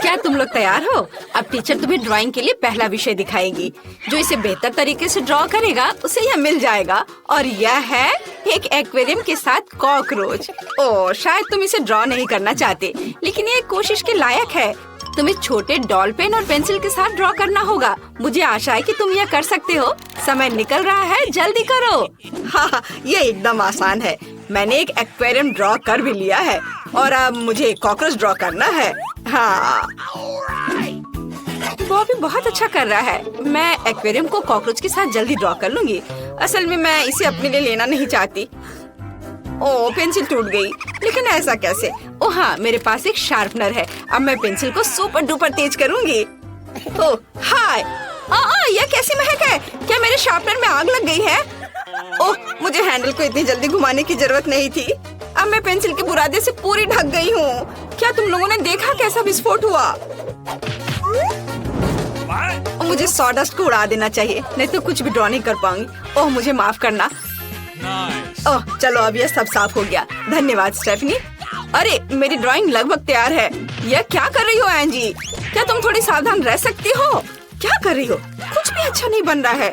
क्या तुम लोग तैयार हो? अब टीचर तुम्हें ड्राइंग के लिए पहला विषय दिखाएगी। जो इसे बेहतर तरीके से ड्रॉ करेगा उसे यह मिल जाएगा। और यह है एक एक्वेरियम के साथ कॉकरोच। ओह, शायद तुम इसे ड्रॉ नहीं करना चाहते, लेकिन ये कोशिश के लायक है। तुम्हें छोटे डॉल पेन और पेंसिल के साथ ड्रॉ करना होगा। मुझे आशा है कि तुम यह कर सकते हो। समय निकल रहा है, जल्दी करो। हाँ, ये एकदम आसान है। मैंने एक एक्वेरियम ड्रॉ कर भी लिया है और अब मुझे कॉकरोच ड्रॉ करना है। हाँ, वो भी बहुत अच्छा कर रहा है। मैं एक्वेरियम को कॉकरोच के साथ जल्दी ड्रॉ कर लूंगी। असल में मैं इसे अपने लिए लेना नहीं चाहती। ओह, पेंसिल टूट गई, लेकिन ऐसा कैसे? ओह हाँ, मेरे पास एक शार्पनर है। अब मैं पेंसिल को सुपर डुपर तेज करूंगी। ओह हाय, यह कैसी महक है? क्या मेरे शार्पनर में आग लग गई है? ओह, मुझे हैंडल को इतनी जल्दी घुमाने की जरूरत नहीं थी। अब मैं पेंसिल के बुरादे से पूरी ढक गई हूँ। क्या तुम लोगों ने देखा कैसा विस्फोट हुआ? मुझे सॉडस्ट को उड़ा देना चाहिए, नहीं तो कुछ भी ड्रॉ नहीं कर पाऊंगी। ओह, मुझे माफ करना। ओह, चलो अब यह सब साफ हो गया। धन्यवाद स्टेफनी। अरे, मेरी ड्राइंग लगभग तैयार है। यह क्या कर रही हो एंजी? क्या तुम थोड़ी सावधान रह सकती हो? क्या कर रही हो? कुछ भी अच्छा नहीं बन रहा है।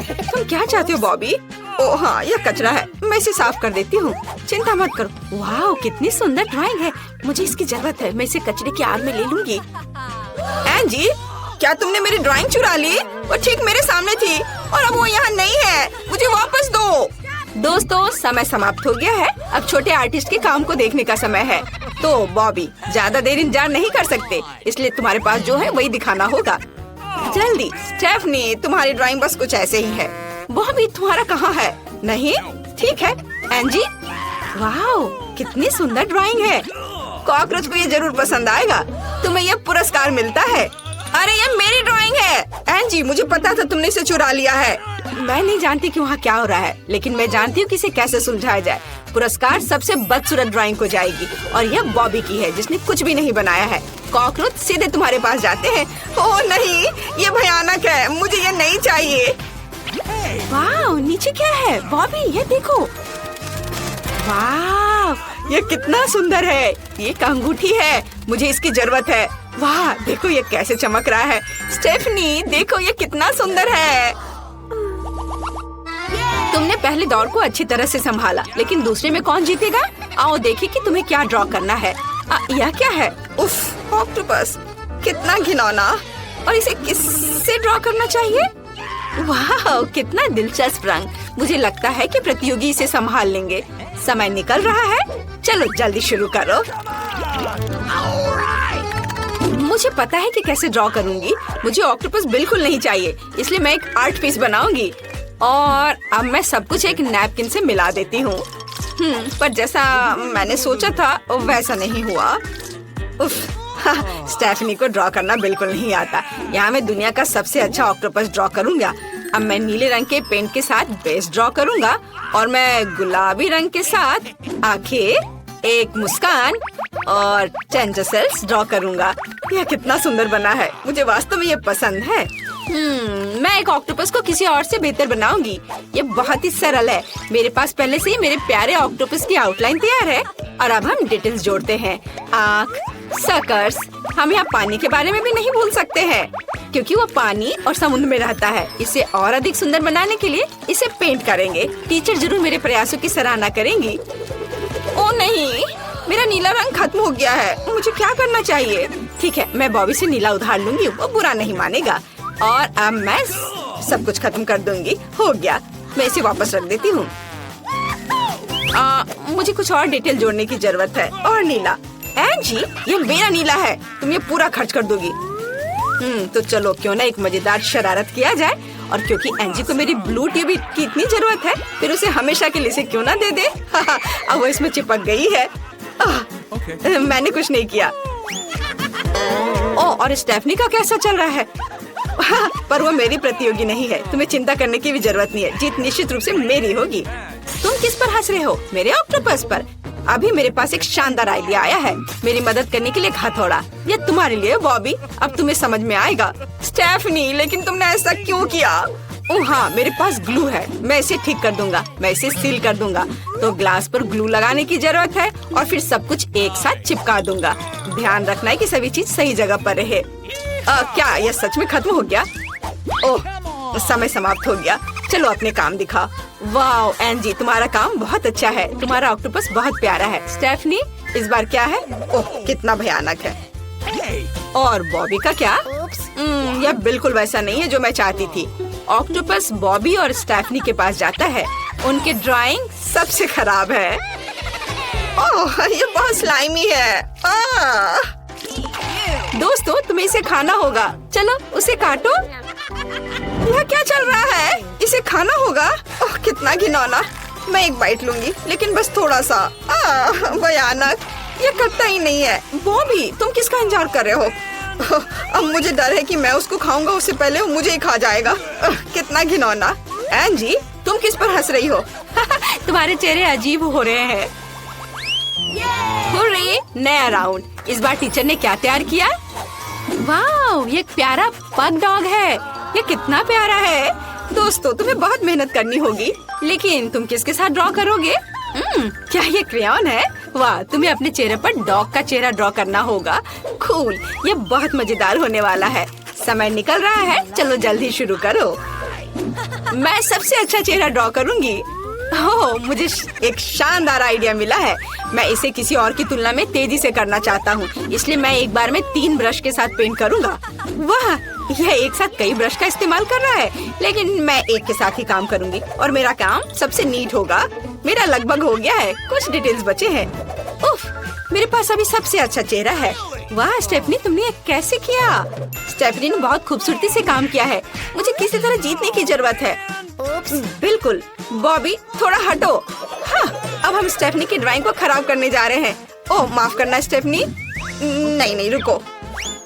तुम क्या चाहती हो बॉबी? ओह हाँ, यह कचरा है, मैं इसे साफ कर देती हूँ। चिंता मत करो। वाह, कितनी सुंदर ड्राइंग है। मुझे इसकी जरूरत है। मैं इसे कचरे की आड़ में ले लूंगी। एंजी, क्या तुमने मेरी ड्राइंग चुरा ली? वो ठीक मेरे सामने थी और अब वो यहाँ नहीं है। मुझे वापस दो। दोस्तों, समय समाप्त हो गया है। अब छोटे आर्टिस्ट के काम को देखने का समय है। तो बॉबी, ज्यादा देर इंतजार नहीं कर सकते, इसलिए तुम्हारे पास जो है वही दिखाना होगा। जल्दी। स्टेफनी, तुम्हारी ड्राइंग बस कुछ ऐसे ही है। बॉबी, तुम्हारा कहाँ है? नहीं, ठीक है। एंजी, वाह, कितनी सुंदर ड्राइंग है। कॉकरोच को ये जरूर पसंद आएगा। तुम्हें यह पुरस्कार मिलता है। अरे, ये मेरी ड्राइंग है। एंजी, मुझे पता था तुमने इसे चुरा लिया है। मैं नहीं जानती कि वहाँ क्या हो रहा है, लेकिन मैं जानती हूँ कि इसे कैसे सुलझाया जाए। पुरस्कार सबसे बदसूरत ड्राइंग को जाएगी और यह बॉबी की है, जिसने कुछ भी नहीं बनाया है। कॉकरोच सीधे तुम्हारे पास जाते हैं। ओह नहीं, ये भयानक है। मुझे ये नहीं चाहिए। वाह, नीचे क्या है? बॉबी, ये देखो। वाह, ये कितना सुंदर है। ये एक अंगूठी है, मुझे इसकी जरूरत है। वाह, देखो ये कैसे चमक रहा है। स्टेफनी, देखो ये कितना सुंदर है। तुमने पहले दौर को अच्छी तरह से संभाला, लेकिन दूसरे में कौन जीतेगा? आओ देखें कि तुम्हें क्या ड्रॉ करना है। यह क्या है? उफ, ऑक्टोपस, कितना घिनौना। और इसे किससे ड्रॉ करना चाहिए? वाह, कितना दिलचस्प रंग। मुझे लगता है कि प्रतियोगी इसे संभाल लेंगे। समय निकल रहा है, चलो जल्दी शुरू करो। मुझे पता है कि कैसे ड्रॉ करूंगी। मुझे ऑक्टोपस बिल्कुल नहीं चाहिए, इसलिए मैं एक आर्ट पीस बनाऊंगी। और अब मैं सब कुछ एक नैपकिन से मिला देती हूँ। पर जैसा मैंने सोचा था वैसा नहीं हुआ। उफ, स्टेफनी को ड्रॉ करना बिल्कुल नहीं आता। यहाँ मैं दुनिया का सबसे अच्छा ऑक्टोपस ड्रॉ करूंगा। अब मैं नीले रंग के पेंट के साथ बेस ड्रॉ करूंगा और मैं गुलाबी रंग के साथ आंखें, एक मुस्कान और टेंटेकल्स ड्रॉ करूंगा। यह कितना सुंदर बना है। मुझे वास्तव में ये पसंद है। मैं एक ऑक्टोपस को किसी और से बेहतर बनाऊंगी। ये बहुत ही सरल है। मेरे पास पहले से ही मेरे प्यारे ऑक्टोपस की आउटलाइन तैयार है और अब हम डिटेल्स जोड़ते हैं। आँख, सकर्स। हम यहाँ पानी के बारे में भी नहीं भूल सकते हैं, क्योंकि वो पानी और समुद्र में रहता है। इसे और अधिक सुंदर बनाने के लिए इसे पेंट करेंगे। टीचर जरूर मेरे प्रयासों की सराहना करेंगी। ओ नहीं, मेरा नीला रंग खत्म हो गया है। मुझे क्या करना चाहिए? ठीक है, मैं बॉबी से नीला उधार लूंगी, वो बुरा नहीं मानेगा। और अब मैं सब कुछ खत्म कर दूंगी। हो गया, मैं इसे वापस रख देती हूँ। मुझे कुछ और डिटेल जोड़ने की जरूरत है। और नीला। एंजी, ये मेरा नीला है, तुम ये पूरा खर्च कर दोगी। तो चलो क्यों ना एक मजेदार शरारत किया जाए। और क्योंकि एंजी को मेरी ब्लू ट्यूब की इतनी जरूरत है, फिर उसे हमेशा के लिए से क्यों ना दे दे। अब वो इसमें चिपक गई है। मैंने कुछ नहीं किया। और स्टेफनी का कैसा चल रहा है? पर वो मेरी प्रतियोगी नहीं है। तुम्हें चिंता करने की भी जरूरत नहीं है। जीत निश्चित रूप से मेरी होगी। तुम किस पर हंस रहे हो? मेरे ऑक्टोपस पर। अभी मेरे पास एक शानदार आइडिया आया है। मेरी मदद करने के लिए एक हथौड़ा। ये तुम्हारे लिए बॉबी। अब तुम्हें समझ में आएगा। स्टेफनी, लेकिन तुमने ऐसा क्यों किया? ओह हाँ, मेरे पास ग्लू है, मैं इसे ठीक कर दूंगा। मैं इसे सील कर दूंगा। तो ग्लास पर ग्लू लगाने की जरूरत है और फिर सब कुछ एक साथ चिपका दूंगा। ध्यान रखना है कि सभी चीज सही जगह पर रहे। क्या यह सच में खत्म हो गया? ओह, समय समाप्त हो गया। चलो अपने काम दिखा। वाह एंजी, तुम्हारा काम बहुत अच्छा है। तुम्हारा ऑक्टोपस बहुत प्यारा है। स्टेफनी, इस बार क्या है? ओह, कितना भयानक है। और बॉबी का क्या? यह बिल्कुल वैसा नहीं है जो मैं चाहती थी। ऑक्टोपस बॉबी और स्टेफनी के पास जाता है। उनकी ड्राइंग सबसे खराब है। ओह, ये बहुत स्लाइमी है। दोस्तों, तुम्हें इसे खाना होगा। चलो उसे काटो। यह क्या चल रहा है? इसे खाना होगा? ओह, कितना घिनौना। मैं एक बाइट लूंगी, लेकिन बस थोड़ा सा। भयानक, ये कटता ही नहीं है। बॉबी, तुम किसका इंतजार कर रहे हो? अब मुझे डर है कि मैं उसको खाऊंगा उससे पहले वो मुझे ही खा जाएगा। कितना घिनौना। एंजी, तुम किस पर हंस रही हो? तुम्हारे चेहरे अजीब हो रहे हैं। हुर्रे, नया राउंड। इस बार टीचर ने क्या तैयार किया? वाह, ये एक प्यारा पग डॉग है। ये कितना प्यारा है। दोस्तों, तुम्हें बहुत मेहनत करनी होगी, लेकिन तुम किसके साथ ड्रॉ करोगे? क्या ये क्रेयॉन है? वाह, तुम्हें अपने चेहरे पर डॉग का चेहरा ड्रॉ करना होगा। कूल, ये बहुत मजेदार होने वाला है। समय निकल रहा है, चलो जल्दी शुरू करो। मैं सबसे अच्छा चेहरा ड्रॉ करूंगी। ओह, मुझे एक शानदार आइडिया मिला है। मैं इसे किसी और की तुलना में तेजी से करना चाहता हूँ, इसलिए मैं एक बार में 3 ब्रश के साथ पेंट करूँगा। वाह, यह एक साथ कई ब्रश का इस्तेमाल कर रहा है, लेकिन मैं एक के साथ ही काम करूँगी और मेरा काम सबसे नीट होगा। मेरा लगभग हो गया है, कुछ डिटेल्स बचे हैं। उफ, मेरे पास अभी सबसे अच्छा चेहरा है। वाह स्टेफनी, तुमने ये कैसे किया? स्टेफनी ने बहुत खूबसूरती से काम किया है। मुझे किसी तरह जीतने की जरूरत है। बिल्कुल। बॉबी, थोड़ा हटो। हाँ, अब हम स्टेफनी की ड्राइंग को खराब करने जा रहे हैं। ओह, माफ करना स्टेफनी। नहीं, रुको।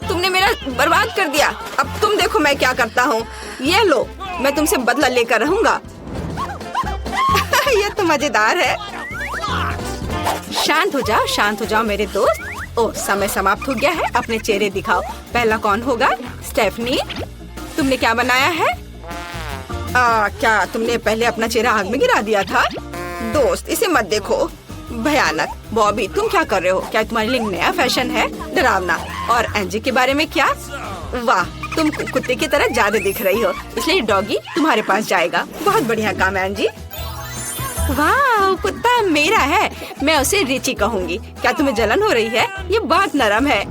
तुमने मेरा बर्बाद कर दिया। अब तुम देखो मैं क्या करता हूँ। ये लो, मैं तुमसे बदला लेकर रहूंगा। ये तो मजेदार है। शांत हो जाओ मेरे दोस्त। ओह, समय समाप्त हो गया है। अपने चेहरे दिखाओ। पहला कौन होगा? स्टेफनी, तुमने क्या बनाया है? क्या तुमने पहले अपना चेहरा आग में गिरा दिया था? दोस्त, इसे मत देखो, भयानक। बॉबी, तुम क्या कर रहे हो? क्या तुम्हारे लिए नया फैशन है? डरावना। और एंजी के बारे में क्या? वाह, तुम कुत्ते की तरह ज्यादा दिख रही हो, इसलिए डॉगी तुम्हारे पास जाएगा। बहुत बढ़िया काम एंजी। वाह, कुत्ता मेरा है। मैं उसे रिची कहूँगी। क्या तुम्हें जलन हो रही है? ये बहुत नरम है।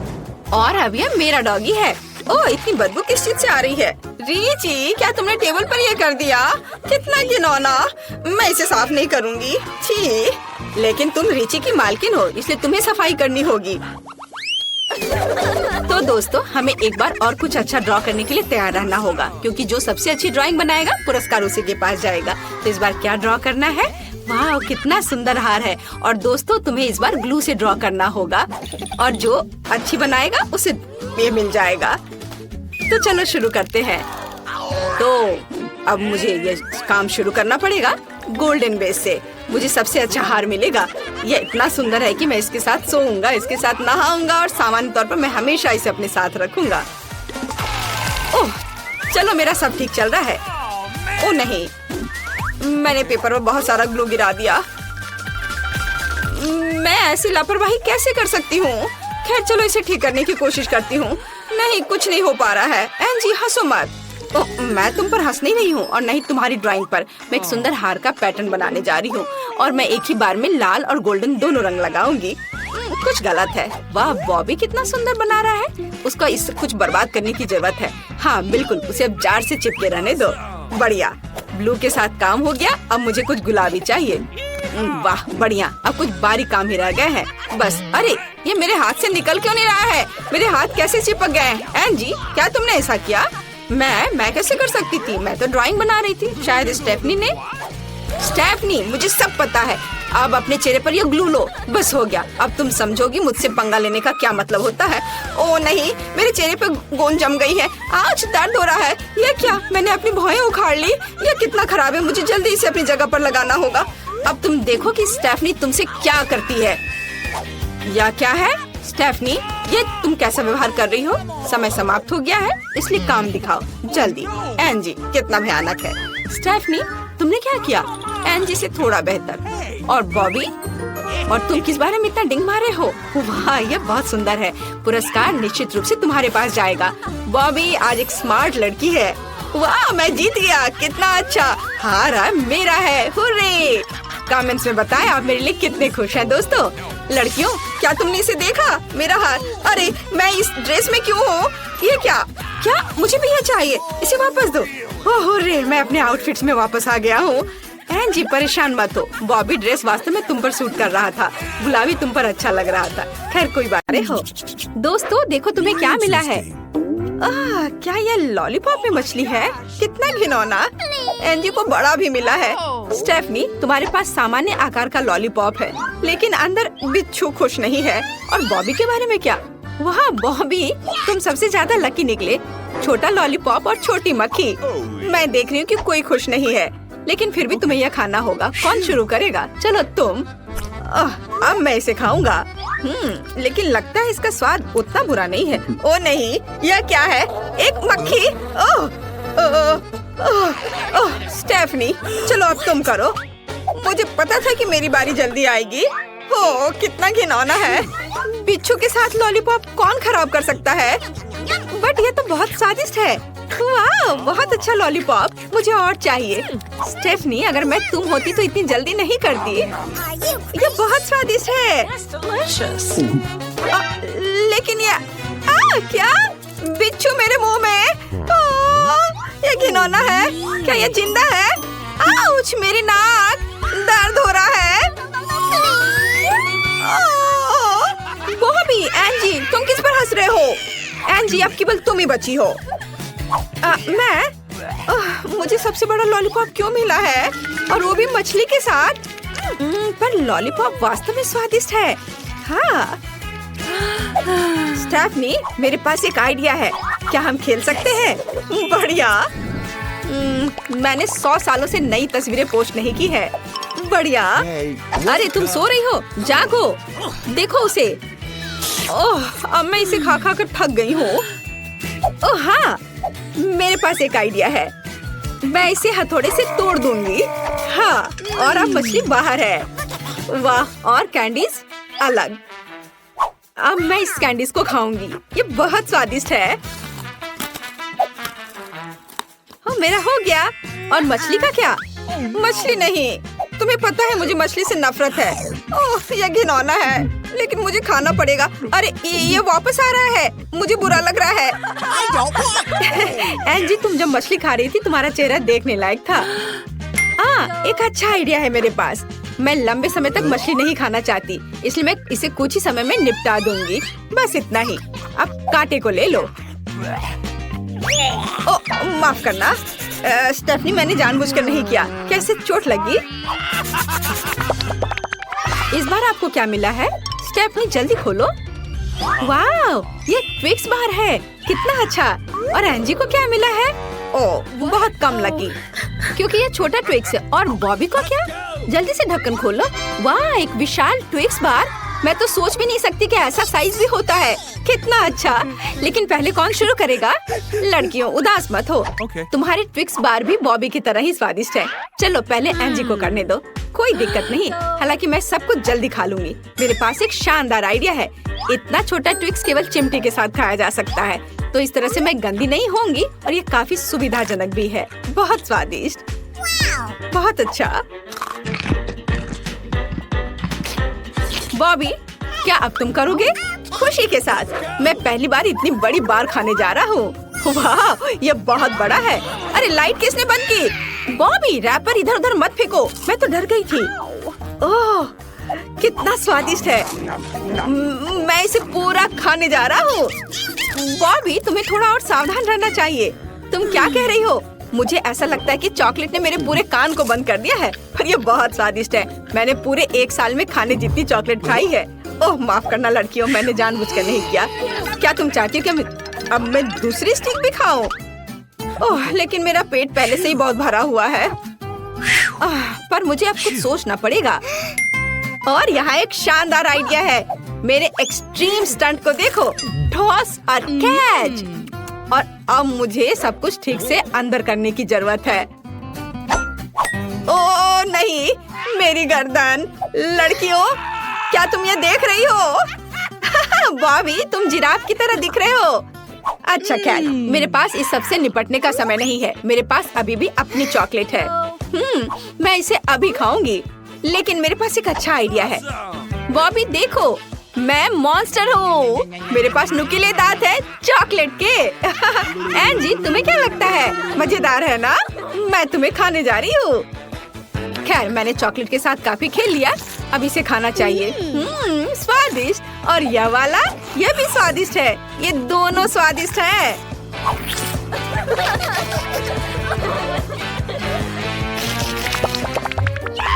और अब ये मेरा डॉगी है। ओह, इतनी बदबू किस चीज से आ रही है? रिची, क्या तुमने टेबल पर ये कर दिया? कितना घिनौना। मैं इसे साफ नहीं करूँगी। छी, लेकिन तुम रिची की मालकिन हो, इसलिए तुम्हें सफाई करनी होगी। तो दोस्तों, हमें एक बार और कुछ अच्छा ड्रॉ करने के लिए तैयार रहना होगा, क्योंकि जो सबसे अच्छी ड्राइंग बनाएगा पुरस्कार उसी के पास जाएगा। तो इस बार क्या ड्रॉ करना है? वाह, कितना सुंदर हार है। और दोस्तों, तुम्हें इस बार ग्लू से ड्रॉ करना होगा, और जो अच्छी बनाएगा उसे ये मिल जाएगा। तो चलो शुरू करते हैं। तो अब मुझे ये काम शुरू करना पड़ेगा। गोल्डन बेस से मुझे सबसे अच्छा हार मिलेगा। ये इतना सुंदर है कि मैं इसके साथ सोऊंगा, इसके साथ नहाऊंगा और सामान्य तौर पर मैं हमेशा इसे अपने साथ रखूंगा। ओह, चलो मेरा सब ठीक चल रहा है। ओह नहीं, मैंने पेपर पर बहुत सारा ग्लू गिरा दिया। मैं ऐसी लापरवाही कैसे कर सकती हूँ? खैर, चलो इसे ठीक करने की कोशिश करती हूँ। नहीं, कुछ नहीं हो पा रहा है। एंजी, हंसो मत। मैं तुम पर हंस नहीं रही हूँ और नहीं तुम्हारी ड्राइंग पर। मैं एक सुंदर हार का पैटर्न बनाने जा रही हूँ और मैं एक ही बार में लाल और गोल्डन दोनों रंग लगाऊंगी। कुछ गलत है। वाह, बॉबी कितना सुंदर बना रहा है। उसका इस कुछ बर्बाद करने की जरूरत है। हाँ बिल्कुल, उसे अब जार से चिपके रहने दो। बढ़िया, ब्लू के साथ काम हो गया। अब मुझे कुछ गुलाबी चाहिए। वाह बढ़िया, अब कुछ बारीक काम ही रह गए हैं बस। अरे, ये मेरे हाथ से निकल क्यों नहीं रहा है? मेरे हाथ कैसे चिपक गए? एंजी, क्या तुमने ऐसा किया? मैं कैसे कर सकती थी? मैं तो ड्राइंग बना रही थी। शायद स्टेफनी ने। स्टेफनी, मुझे सब पता है। अब अपने चेहरे पर ये ग्लू लो। बस हो गया। अब तुम समझोगी मुझसे पंगा लेने का क्या मतलब होता है। ओ नहीं, मेरे चेहरे पे गोंद जम गई है। आज दर्द हो रहा है। ये क्या, मैंने अपनी भौहें उखाड़ ली? ये कितना खराब है। मुझे जल्दी इसे अपनी जगह पर लगाना होगा। अब तुम देखो कि स्टेफनी तुमसे क्या करती है। या क्या है? स्टेफनी, ये तुम कैसा व्यवहार कर रही हो? समय समाप्त हो गया है, इसलिए काम दिखाओ जल्दी। एंजी, कितना भयानक है। स्टेफनी, तुमने क्या किया? एंजी से थोड़ा बेहतर। और बॉबी, और तुम किस बारे में इतना डिंग मारे हो? वाह, ये बहुत सुंदर है। पुरस्कार निश्चित रूप से तुम्हारे पास जाएगा। बॉबी आज एक स्मार्ट लड़की है। वाह, मैं जीत गया, कितना अच्छा। हार मेरा है, हुर्रे। कमेंट्स में बताएं आप मेरे लिए कितने खुश हैं दोस्तों। लड़कियों, क्या तुमने इसे देखा? मेरा हार। अरे, मैं इस ड्रेस में क्यों हूँ? ये क्या? मुझे भी ये चाहिए, इसे वापस दो। हुर्रे, मैं अपने आउटफिट्स में वापस आ गया हूँ। एंजी, परेशान मत हो, बॉबी ड्रेस वास्तव में तुम पर सूट कर रहा था। गुलाबी तुम पर अच्छा लग रहा था। खैर कोई बात नहीं हो। दोस्तों देखो तुम्हें क्या मिला है। क्या ये लॉलीपॉप में मछली है? कितना घिनौना। एंजी को बड़ा भी मिला है। स्टेफनी, तुम्हारे पास सामान्य आकार का लॉलीपॉप है, लेकिन अंदर बिच्छू खुश नहीं है। और बॉबी के बारे में क्या? वाह बॉबी, तुम सबसे ज्यादा लकी निकले। छोटा लॉलीपॉप और छोटी मक्खी। मैं देख रही हूँ कि कोई खुश नहीं है, लेकिन फिर भी तुम्हें यह खाना होगा। कौन शुरू करेगा? चलो तुम। अब मैं इसे खाऊंगा। लेकिन लगता है इसका स्वाद उतना बुरा नहीं है। ओ नहीं, यह क्या है? एक मक्खी। स्टेफनी, चलो अब तुम करो। मुझे पता था कि मेरी बारी जल्दी आएगी। ओ, कितना घिनौना है। बिच्छू के साथ लॉलीपॉप कौन खराब कर सकता है? बट ये तो बहुत स्वादिष्ट है। वाह, बहुत अच्छा लॉलीपॉप, मुझे और चाहिए। स्टेफनी, अगर मैं तुम होती तो इतनी जल्दी नहीं करती। ये बहुत स्वादिष्ट है। लेकिन ये क्या? बिच्छू मेरे मुंह में। ये घिनौना है। क्या ये जिंदा है? आउच, मेरी नाक दर्द हो रहा है। बॉबी, एंजी, तुम किस पर हंस रहे हो? एंजी, अब केवल तुम ही बची हो। मुझे सबसे बड़ा लॉलीपॉप क्यों मिला है? और वो भी मछली के साथ। पर लॉलीपॉप वास्तव में स्वादिष्ट है। हाँ। स्टेफनी, मेरे पास एक आइडिया है। क्या हम खेल सकते हैं? बढ़िया। मैंने 100 सालों से नई तस्वीरें पोस्ट नहीं की है। बढ़िया। अरे तुम सो रही हो? जागो, देखो उसे। ओह, अब मैं इसे खा खा कर थक गई हूँ। ओह हाँ, मेरे पास एक आइडिया है। मैं इसे हथौड़े से तोड़ दूंगी। हाँ, और अब मछली बाहर है। वाह, और कैंडीज अलग। अब मैं इस कैंडीज को खाऊंगी। ये बहुत स्वादिष्ट है। मेरा हो गया। और मछली का क्या? मछली नहीं। तुम्हें पता है मुझे मछली से नफरत है। ओह, यह घिनौना है, लेकिन मुझे खाना पड़ेगा। अरे ये वापस आ रहा है, मुझे बुरा लग रहा है। एंजी, तुम जब मछली खा रही थी तुम्हारा चेहरा देखने लायक था। एक अच्छा आइडिया है मेरे पास। मैं लंबे समय तक मछली नहीं खाना चाहती, इसलिए मैं इसे कुछ ही समय में निपटा दूंगी। बस इतना ही। अब कांटे को ले लो। ओ, माफ करना स्टेफनी, मैंने जानबूझकर नहीं किया। कैसे चोट लगी? इस बार आपको क्या मिला है? स्टेफनी, जल्दी खोलो। वाह, ये ट्विक्स बार है। कितना अच्छा। और एंजी को क्या मिला है? ओह, बहुत कम लगी, क्योंकि ये छोटा ट्विक्स है। और बॉबी को क्या? जल्दी से ढक्कन खोलो। वाह, एक विशाल ट्विक्स बार। मैं तो सोच भी नहीं सकती कि ऐसा साइज भी होता है। कितना अच्छा। लेकिन पहले कौन शुरू करेगा? लड़कियों, उदास मत हो। तुम्हारे ट्विक्स बार भी बॉबी की तरह ही स्वादिष्ट है। चलो पहले एंजी को करने दो। कोई दिक्कत नहीं, हालांकि मैं सब कुछ जल्दी खा लूंगी। मेरे पास एक शानदार आइडिया है। इतना छोटा ट्विक्स केवल चिमटी के साथ खाया जा सकता है, तो इस तरह से मैं गंदी नहीं होंगी और ये काफी सुविधाजनक भी है। बहुत स्वादिष्ट। बहुत अच्छा। बॉबी, क्या अब तुम करोगे? खुशी के साथ। मैं पहली बार इतनी बड़ी बार खाने जा रहा हूँ। वाह, ये बहुत बड़ा है। अरे लाइट किसने बंद की? बॉबी, रैपर इधर उधर मत फेंको। मैं तो डर गई थी। ओह, कितना स्वादिष्ट है। मैं इसे पूरा खाने जा रहा हूँ। बॉबी, तुम्हें थोड़ा और सावधान रहना चाहिए। तुम क्या कह रही हो? मुझे ऐसा लगता है कि चॉकलेट ने मेरे पूरे कान को बंद कर दिया है। पर ये बहुत स्वादिष्ट है। मैंने पूरे 1 साल में खाने जितनी चॉकलेट खाई है। ओह, माफ करना लड़कियों, मैंने जानबूझकर नहीं किया। क्या तुम चाहती हो कि अब मैं दूसरी स्टिक भी खाऊं? ओह, लेकिन मेरा पेट पहले से ही बहुत भरा हुआ है। पर मुझे अब कुछ सोचना पड़ेगा। और यहाँ एक शानदार आइडिया है। मेरे एक्सट्रीम स्टंट को देखो। टॉस और कैच। और अब मुझे सब कुछ ठीक से अंदर करने की जरूरत है। ओह नहीं, मेरी गर्दन। लड़कियों, क्या तुम ये देख रही हो? बॉबी, तुम जिराफ की तरह दिख रहे हो। अच्छा खैर, मेरे पास इस सब से निपटने का समय नहीं है। मेरे पास अभी भी अपनी चॉकलेट है। मैं इसे अभी खाऊंगी। लेकिन मेरे पास एक अच्छा आइडिया है। बॉबी देखो, मैं मॉन्स्टर हूँ। मेरे पास नुकीले दांत है चॉकलेट के। एंजी, तुम्हें क्या लगता है? मजेदार है ना? मैं तुम्हें खाने जा रही हूँ। खैर, मैंने चॉकलेट के साथ काफी खेल लिया। अब इसे खाना चाहिए। स्वादिष्ट। और यह वाला, यह भी स्वादिष्ट है। ये दोनों स्वादिष्ट है।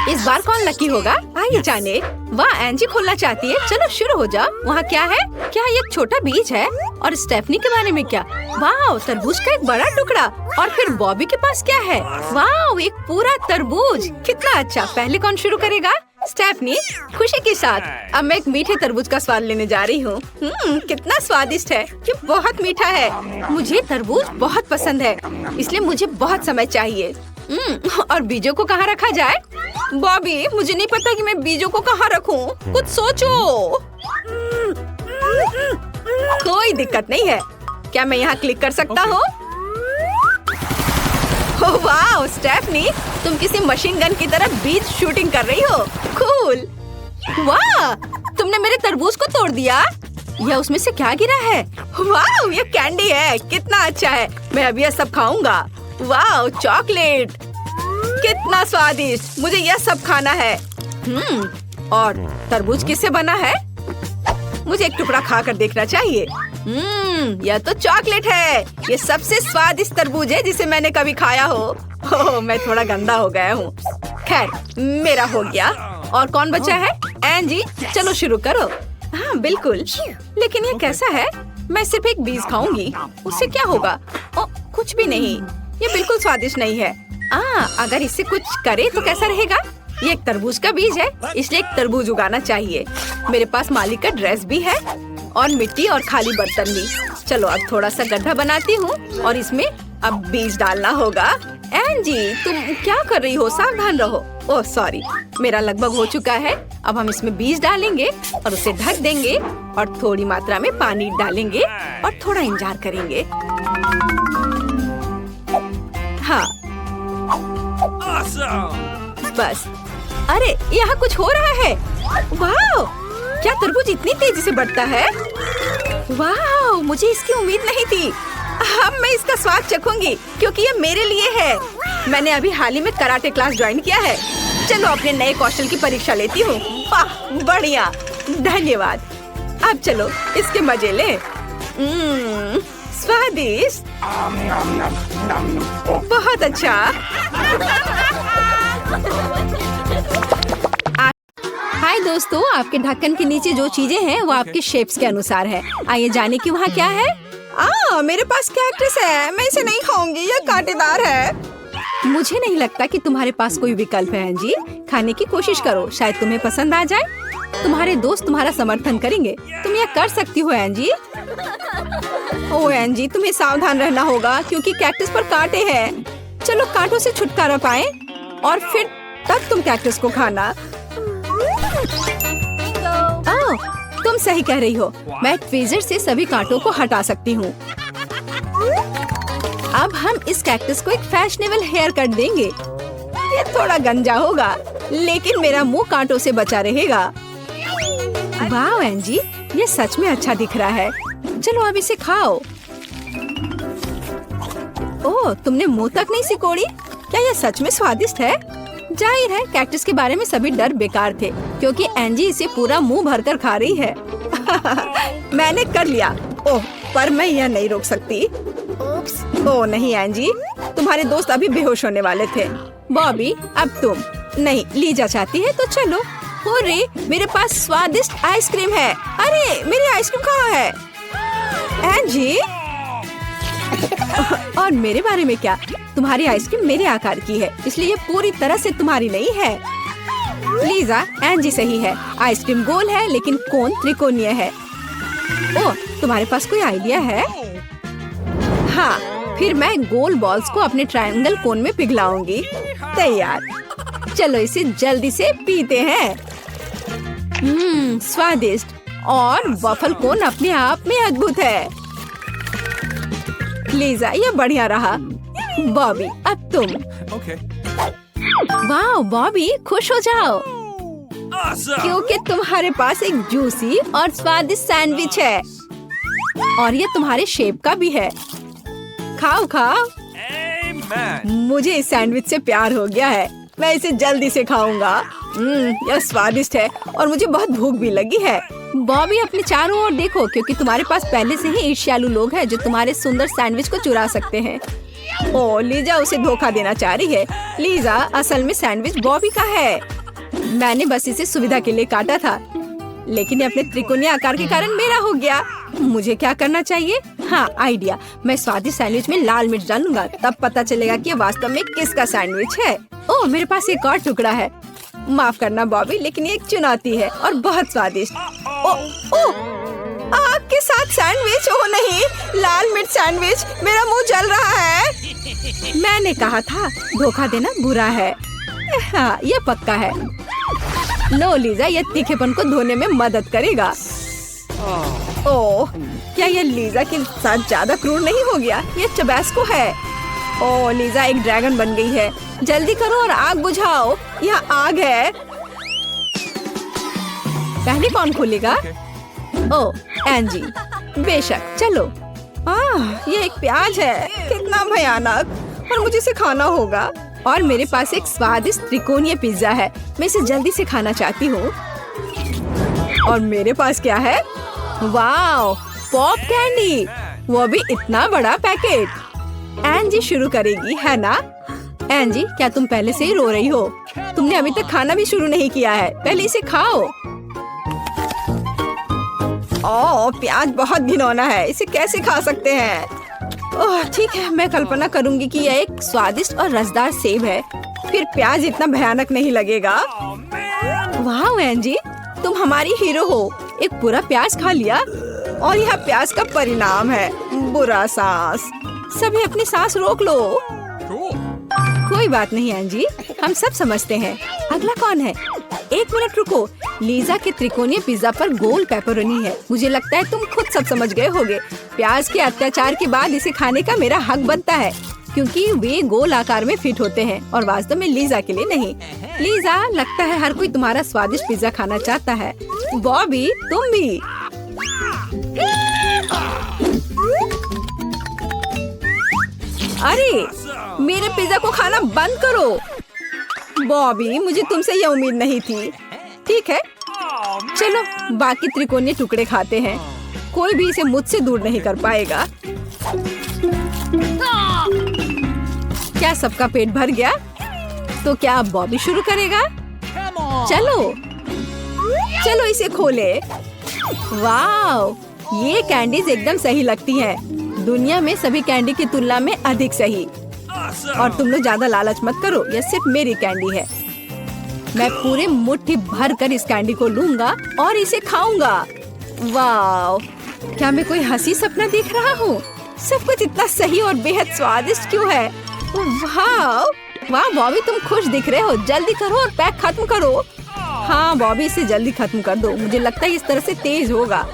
इस बार कौन लकी होगा? आइए जाने। वाह, एंजी खोलना चाहती है। चलो शुरू हो जाओ। वहाँ क्या है? क्या ये एक छोटा बीज है? और स्टेफनी के बारे में क्या? वाह, तरबूज का एक बड़ा टुकड़ा। और फिर बॉबी के पास क्या है? वाह, एक पूरा तरबूज। कितना अच्छा। पहले कौन शुरू करेगा? स्टेफनी, खुशी के साथ। अब मैं एक मीठे तरबूज का स्वाद लेने जा रही हूँ। कितना स्वादिष्ट है। ये बहुत मीठा है। मुझे तरबूज बहुत पसंद है, इसलिए मुझे बहुत समय चाहिए। और बीजों को कहाँ रखा जाए? बॉबी, मुझे नहीं पता कि मैं बीजों को कहाँ रखूं। कुछ सोचो। कोई दिक्कत नहीं है। क्या मैं यहाँ क्लिक कर सकता हूँ? वाह स्टेफनी, तुम किसी मशीन गन की तरह बीज शूटिंग कर रही हो। कूल। वाह, तुमने मेरे तरबूज को तोड़ दिया। यह उसमें से क्या गिरा है? वाह, ये कैंडी है। कितना अच्छा है। मैं अभी यह सब खाऊंगा। वाह, चॉकलेट कितना स्वादिष्ट। मुझे यह सब खाना है। और तरबूज किससे बना है? मुझे एक टुकड़ा खाकर देखना चाहिए। यह तो चॉकलेट है। ये सबसे स्वादिष्ट तरबूज है जिसे मैंने कभी खाया हो। मैं थोड़ा गंदा हो गया हूँ। खैर, मेरा हो गया। और कौन बचा है? एंजी, चलो शुरू करो। हाँ बिल्कुल। लेकिन ये कैसा है? मैं सिर्फ एक बीज खाऊंगी। उससे क्या होगा? कुछ भी नहीं। ये बिल्कुल स्वादिष्ट नहीं है। अगर इससे कुछ करे तो कैसा रहेगा? ये एक तरबूज का बीज है, इसलिए एक तरबूज उगाना चाहिए। मेरे पास माली का ड्रेस भी है और मिट्टी और खाली बर्तन भी। चलो अब थोड़ा सा गड्ढा बनाती हूँ और इसमें अब बीज डालना होगा। एंजी, तुम क्या कर रही हो? सावधान रहो। ओह सॉरी, मेरा लगभग हो चुका है। अब हम इसमें बीज डालेंगे और उसे ढक देंगे और थोड़ी मात्रा में पानी डालेंगे और थोड़ा इंतजार करेंगे। हाँ बस। अरे, यहाँ कुछ हो रहा है। वाह, क्या तरबूज इतनी तेजी से बढ़ता है? वाह, मुझे इसकी उम्मीद नहीं थी। अब मैं इसका स्वाद चखूंगी क्योंकि ये मेरे लिए है। मैंने अभी हाल ही में कराटे क्लास ज्वाइन किया है। चलो अपने नए कौशल की परीक्षा लेती हूँ। वाह, बढ़िया, धन्यवाद। अब चलो इसके मजे ले। स्वादिष्ट, बहुत अच्छा। हाय दोस्तों, आपके ढक्कन के नीचे जो चीजें हैं वो आपके शेप्स के अनुसार है। आइए जाने कि वहाँ क्या है। मेरे पास कैक्टस है। मैं इसे नहीं खाऊंगी, ये कांटेदार है। मुझे नहीं लगता कि तुम्हारे पास कोई विकल्प है एंजी। खाने की कोशिश करो, शायद तुम्हें पसंद आ जाए। तुम्हारे दोस्त तुम्हारा समर्थन करेंगे। तुम यह कर सकती हो एंजी। ओह एंजी, तुम्हें सावधान रहना होगा क्योंकि कैक्टस पर कांटे हैं। चलो कांटों से छुटकारा पाएं और फिर तब तुम कैक्टस को खाना। तुम सही कह रही हो। मैं ट्वीजर से सभी कांटों को हटा सकती हूँ। अब हम इस कैक्टस को एक फैशनेबल हेयर कट देंगे। ये थोड़ा गंजा होगा, लेकिन मेरा मुंह कांटों से बचा रहेगा। वाह एंजी, ये सच में अच्छा दिख रहा है। चलो अब इसे खाओ। ओह, तुमने मुंह तक नहीं सिकोड़ी? क्या यह सच में स्वादिष्ट है? जाहिर है कैक्टस के बारे में सभी डर बेकार थे क्योंकि एंजी इसे पूरा मुंह भरकर खा रही है। मैंने कर लिया। ओह, पर मैं यह नहीं रोक सकती। ओह नहीं एंजी, तुम्हारे दोस्त अभी बेहोश होने वाले थे। बॉबी, अब तुम। नहीं, लीजा चाहती है तो चलो। अरे, मेरे पास स्वादिष्ट आइसक्रीम है। अरे, मेरी आइसक्रीम कहाँ है? एंजी, और मेरे बारे में क्या? तुम्हारी आइसक्रीम मेरे आकार की है, इसलिए ये पूरी तरह से तुम्हारी नहीं है। लीजा, एंजी सही है। आइसक्रीम गोल है लेकिन कोन त्रिकोणीय है। ओह, तुम्हारे पास कोई आइडिया है? हाँ, फिर मैं गोल बॉल्स को अपने ट्रायंगल कोन में पिघलाऊंगी। तैयार। चलो इसे जल्दी से पीते हैं। स्वादिष्ट और वफल कोन अपने आप में अद्भुत है। लीजा, ये बढ़िया रहा। बॉबी, अब तुम। वाह बॉबी, खुश हो जाओ क्योंकि तुम्हारे पास एक जूसी और स्वादिष्ट सैंडविच है और ये तुम्हारे शेप का भी है। खाओ खाओ। मुझे इस सैंडविच से प्यार हो गया है। मैं इसे जल्दी से खाऊंगा। यह स्वादिष्ट है और मुझे बहुत भूख भी लगी है। बॉबी, अपने चारों ओर देखो क्योंकि तुम्हारे पास पहले से ही ईर्ष्यालु लोग हैं जो तुम्हारे सुंदर सैंडविच को चुरा सकते हैं। ओह, लीजा उसे धोखा देना चाह रही है। लीजा, असल में सैंडविच बॉबी का है। मैंने बस इसे सुविधा के लिए काटा था, लेकिन अपने त्रिकोणीय आकार के कारण मेरा हो गया। मुझे क्या करना चाहिए? हाँ, आइडिया। मैं स्वादिष्ट सैंडविच में लाल मिर्च डालूंगा, तब पता चलेगा कि वास्तव में किसका सैंडविच है। ओह, मेरे पास एक और टुकड़ा है। माफ करना बॉबी, लेकिन ये एक चुनौती है और बहुत स्वादिष्ट। ओह, आग के साथ सैंडविच? ओह नहीं, लाल मिर्च सैंडविच। मेरा मुंह जल रहा है। मैंने कहा था धोखा देना बुरा है। हाँ, ये पक्का है। लो लीजा, ये तीखेपन को धोने में मदद करेगा। ओह, क्या ये लीजा के साथ ज्यादा क्रूर नहीं हो गया? ये टबैस्को है। ओह, लीजा एक ड्रैगन बन गई है। जल्दी करो और आग बुझाओ। यह आग है। पहले कौन खोलेगा? ओह, एंजी। बेशक, चलो। ये एक प्याज है। कितना भयानक। और मुझे इसे खाना होगा। और मेरे पास एक स्वादिष्ट त्रिकोणीय पिज्जा है। मैं इसे जल्दी से खाना चाहती हूँ। और मेरे पास क्या है? Wow, pop candy. वो भी इतना बड़ा पैकेट। एंजी शुरू करेगी, है ना? एंजी, क्या तुम पहले से ही रो रही हो? तुमने अभी तक खाना भी शुरू नहीं किया है। पहले इसे खाओ। ओह, प्याज बहुत घिनौना है। इसे कैसे खा सकते हैं? ओह, ठीक है, मैं कल्पना करूंगी कि यह एक स्वादिष्ट और रसदार सेब है। फिर प्याज इतना भयानक नहीं लगेगा। वाह एंजी, तुम हमारी हीरो हो। एक पूरा प्याज खा लिया और यह प्याज का परिणाम है। बुरा सांस। सभी अपनी सांस रोक लो। कोई बात नहीं एंजी, हम सब समझते हैं। अगला कौन है? एक मिनट रुको। लीजा के त्रिकोणीय पिज्जा पर गोल पेपरोनी है। मुझे लगता है तुम खुद सब समझ गए होगे। प्याज के अत्याचार के बाद इसे खाने का मेरा हक बनता है क्योंकि वे गोल आकार में फिट होते हैं और वास्तव में लीजा के लिए नहीं। लीजा, लगता है हर कोई तुम्हारा स्वादिष्ट पिज्जा खाना चाहता है। बॉबी, तुम भी। अरे, मेरे पिज्जा को खाना बंद करो। बॉबी, मुझे तुमसे यह उम्मीद नहीं थी। ठीक है, चलो बाकी त्रिकोणीय टुकड़े खाते हैं। कोई भी इसे मुझसे दूर नहीं कर पाएगा। क्या सबका पेट भर गया? तो क्या अब बॉबी शुरू करेगा? चलो चलो इसे खोले। वाह, ये कैंडीज एकदम सही लगती हैं। दुनिया में सभी कैंडी की तुलना में अधिक सही। और तुम लोग ज्यादा लालच मत करो, यह सिर्फ मेरी कैंडी है। मैं पूरे मुट्ठी भर कर इस कैंडी को लूंगा और इसे खाऊंगा। वाह, क्या मैं कोई हंसी सपना देख रहा हूँ? सब कुछ इतना सही और बेहद स्वादिष्ट क्यों है? वाह वाह बॉबी, तुम खुश दिख रहे हो। जल्दी करो और पैक खत्म करो। हाँ बॉबी, इसे जल्दी खत्म कर दो। मुझे लगता है इस तरह से तेज होगा।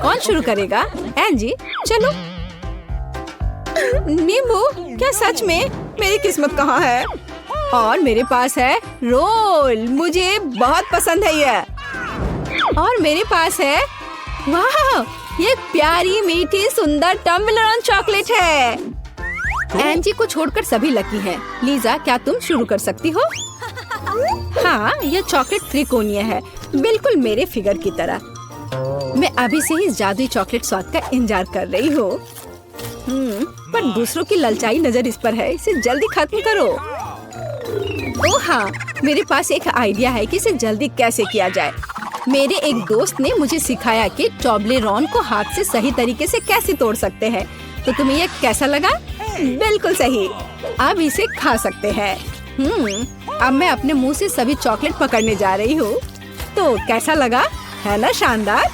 कौन शुरू करेगा? एंजी, चलो। नींबू, क्या सच में? मेरी किस्मत कहाँ है? और मेरे पास है रोल। मुझे बहुत पसंद है यह। और मेरे पास है, वाह, ये प्यारी मीठी सुंदर टम्बलर चॉकलेट है। एंजी को छोड़कर सभी लकी हैं। लीजा, क्या तुम शुरू कर सकती हो? हाँ, यह चॉकलेट त्रिकोणीय है, बिल्कुल मेरे फिगर की तरह। मैं अभी से ही इस जादुई चॉकलेट स्वाद का इंतजार कर रही हूँ। पर दूसरों की ललचाई नजर इस पर है। इसे जल्दी खत्म करो। ओह हाँ, मेरे पास एक आइडिया है कि इसे जल्दी कैसे किया जाए। मेरे एक दोस्त ने मुझे सिखाया कि टॉबलेरोन को हाथ से सही तरीके से कैसे तोड़ सकते हैं। तो तुम्हें यह कैसा लगा? बिल्कुल सही। अब इसे खा सकते हैं। अब मैं अपने मुंह से सभी चॉकलेट पकड़ने जा रही हूँ। तो कैसा लगा? है ना शानदार?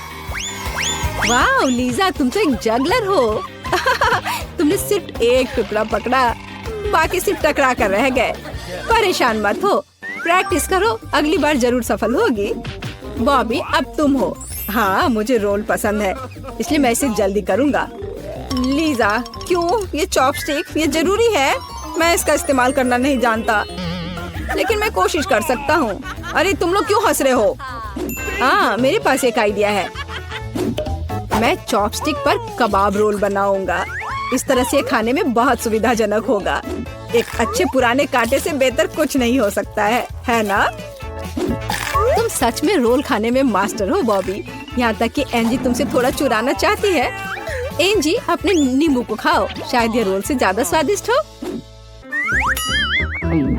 वाह लीजा, तुम तो एक जगलर हो। तुमने सिर्फ एक टुकड़ा पकड़ा, बाकी सिर्फ टकरा कर रह गए। परेशान मत हो, प्रैक्टिस करो, अगली बार जरूर सफल होगी। बॉबी अब तुम हो। हाँ, मुझे रोल पसंद है, इसलिए मैं इसे जल्दी करूँगा। लीजा, क्यों? ये चॉपस्टिक ये जरूरी है? मैं इसका इस्तेमाल करना नहीं जानता, लेकिन मैं कोशिश कर सकता हूँ। अरे तुम लोग क्यों हंस रहे हो? हाँ, मेरे पास एक आइडिया है। मैं चॉपस्टिक पर कबाब रोल बनाऊंगा। इस तरह से खाने में बहुत सुविधाजनक होगा। एक अच्छे पुराने कांटे से बेहतर कुछ नहीं हो सकता है ना? तुम सच में रोल खाने में मास्टर हो बॉबी। यहाँ तक कि एंजी तुमसे थोड़ा चुराना चाहती है। एंजी, अपने नींबू को खाओ, शायद ये रोल से ज्यादा स्वादिष्ट हो।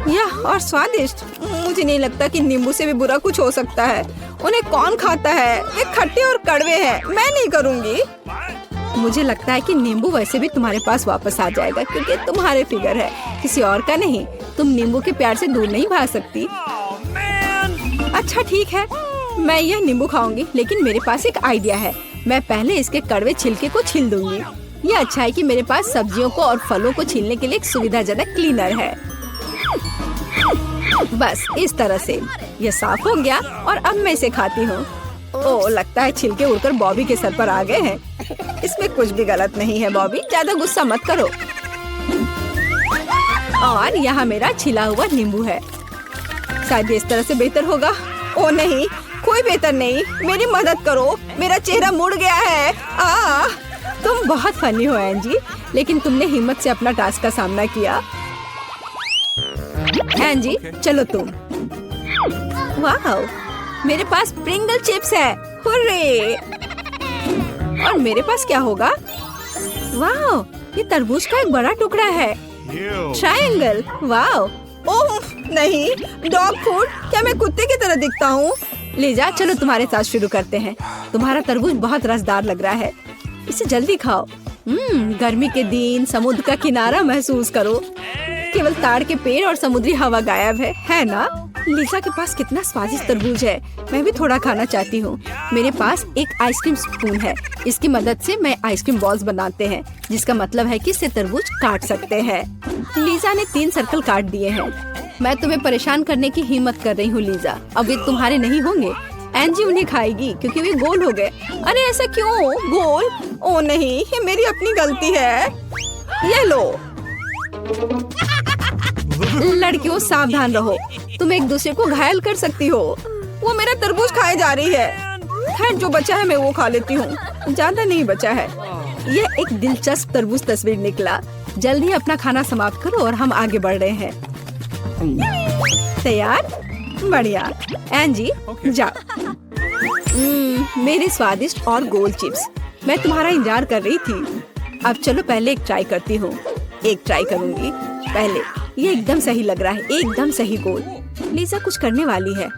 यह और स्वादिष्ट? मुझे नहीं लगता कि नींबू से भी बुरा कुछ हो सकता है। उन्हें कौन खाता है? वे खट्टे और कड़वे हैं। मैं नहीं करूँगी। मुझे लगता है कि नींबू वैसे भी तुम्हारे पास वापस आ जाएगा, क्योंकि तुम्हारे फिगर है, किसी और का नहीं। तुम नींबू के प्यार से दूर नहीं भाग सकती। अच्छा ठीक है, मैं यह नींबू खाऊंगी, लेकिन मेरे पास एक आइडिया है। मैं पहले इसके कड़वे छिलके को छील दूंगी। ये अच्छा है कि मेरे पास सब्जियों को और फलों को छीलने के लिए एक सुविधाजनक क्लीनर है। बस इस तरह से ये साफ हो गया और अब मैं इसे खाती हूँ। ओह, लगता है छिलके उड़कर बॉबी के सर पर आ गए हैं। इसमें कुछ भी गलत नहीं है बॉबी, ज्यादा गुस्सा मत करो। और यहाँ मेरा छिला हुआ नींबू है। शायद इस तरह से बेहतर होगा। ओह नहीं, कोई बेहतर नहीं। मेरी मदद करो, मेरा चेहरा मुड़ गया है। तुम बहुत फनी हो एंजी, लेकिन तुमने हिम्मत से अपना टास्क का सामना किया। एंजी, चलो तुम। वाह, मेरे पास प्रिंगल चिप्स है। हुर्रे! और मेरे पास क्या होगा? वाह, ये तरबूज का एक बड़ा टुकड़ा है। ट्रायंगल। वाह! ओह नहीं, डॉग फूड। क्या मैं कुत्ते की तरह दिखता हूँ? लीजा, चलो तुम्हारे साथ शुरू करते हैं। तुम्हारा तरबूज बहुत रसदार लग रहा है, इसे जल्दी खाओ। गर्मी के दिन समुद्र का किनारा महसूस करो। केवल ताड़ के पेड़ और समुद्री हवा गायब है ना? लीजा के पास कितना स्वादिष्ट तरबूज है। मैं भी थोड़ा खाना चाहती हूँ। मेरे पास एक आइसक्रीम स्पून है। इसकी मदद से मैं आइसक्रीम बॉल्स बनाते हैं, जिसका मतलब है कि इससे तरबूज काट सकते हैं। लीजा ने 3 सर्कल काट दिए हैं। मैं तुम्हें परेशान करने की हिम्मत कर रही हूँ लीजा। अब वे तुम्हारे नहीं होंगे। एंजी उन्हें खाएगी क्योंकि वे गोल हो गए। अरे ऐसा क्यों? गोल? ओ नहीं, ये मेरी अपनी गलती है। ये लो। लड़कियों, सावधान रहो, तुम एक दूसरे को घायल कर सकती हो। वो मेरा तरबूज खाए जा रही है। खैर, जो बचा है मैं वो खा लेती हूँ। ज्यादा नहीं बचा है। यह एक दिलचस्प तरबूज तस्वीर निकला। जल्दी अपना खाना समाप्त करो और हम आगे बढ़ रहे हैं। तैयार? बढ़िया। एंजी, जाओ। मेरे स्वादिष्ट और गोल चिप्स, मैं तुम्हारा इंतजार कर रही थी। अब चलो पहले एक ट्राई करती हूँ। एक ट्राई करूँगी पहले। ये एकदम सही लग रहा है, एकदम सही गोल। लीजा कुछ करने वाली है।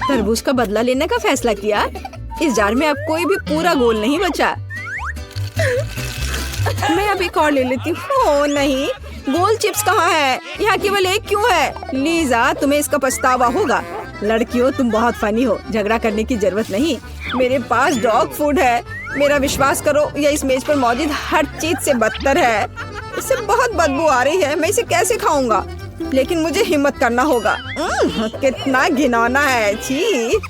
तरबूज का बदला लेने का फैसला किया। इस जार में अब कोई भी पूरा गोल नहीं बचा। मैं अब एक और ले लेती हूँ। ओह नहीं, गोल चिप्स कहाँ है? यहाँ केवल एक क्यों है? लीजा, तुम्हें इसका पछतावा होगा। लड़कियों, तुम बहुत फनी हो। झगड़ा करने की जरूरत नहीं। मेरे पास डॉग फूड है। मेरा विश्वास करो, यह इस मेज पर मौजूद हर चीज से बदतर है। इससे बहुत बदबू आ रही है। मैं इसे कैसे खाऊंगा? लेकिन मुझे हिम्मत करना होगा। कितना घिनौना है। छी!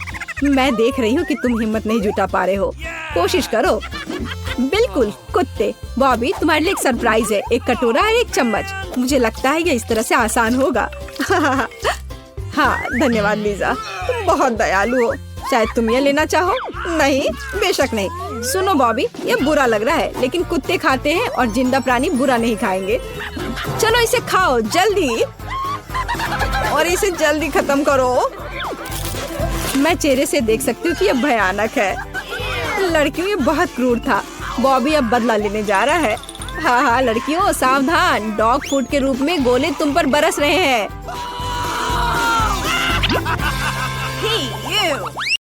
मैं देख रही हूँ कि तुम हिम्मत नहीं जुटा पा रहे हो। कोशिश करो। बिल्कुल कुत्ते। बॉबी, तुम्हारे लिए एक सरप्राइज है। एक कटोरा और एक चम्मच। मुझे लगता है ये इस तरह से आसान होगा। हाँ, धन्यवाद लीजा, तुम बहुत दयालु हो। शायद तुम ये लेना चाहो? नहीं, बेशक नहीं। सुनो बॉबी, ये बुरा लग रहा है, लेकिन कुत्ते खाते हैं और जिंदा प्राणी बुरा नहीं खाएंगे। चलो इसे खाओ जल्दी, और इसे जल्दी खत्म करो। मैं चेहरे से देख सकती हूँ कि यह भयानक है। लड़कियों, ये बहुत क्रूर था। बॉबी अब बदला लेने जा रहा है। हाँ, लड़कियों सावधान, डॉग फूड के रूप में गोले तुम पर बरस रहे हैं। Hey, you!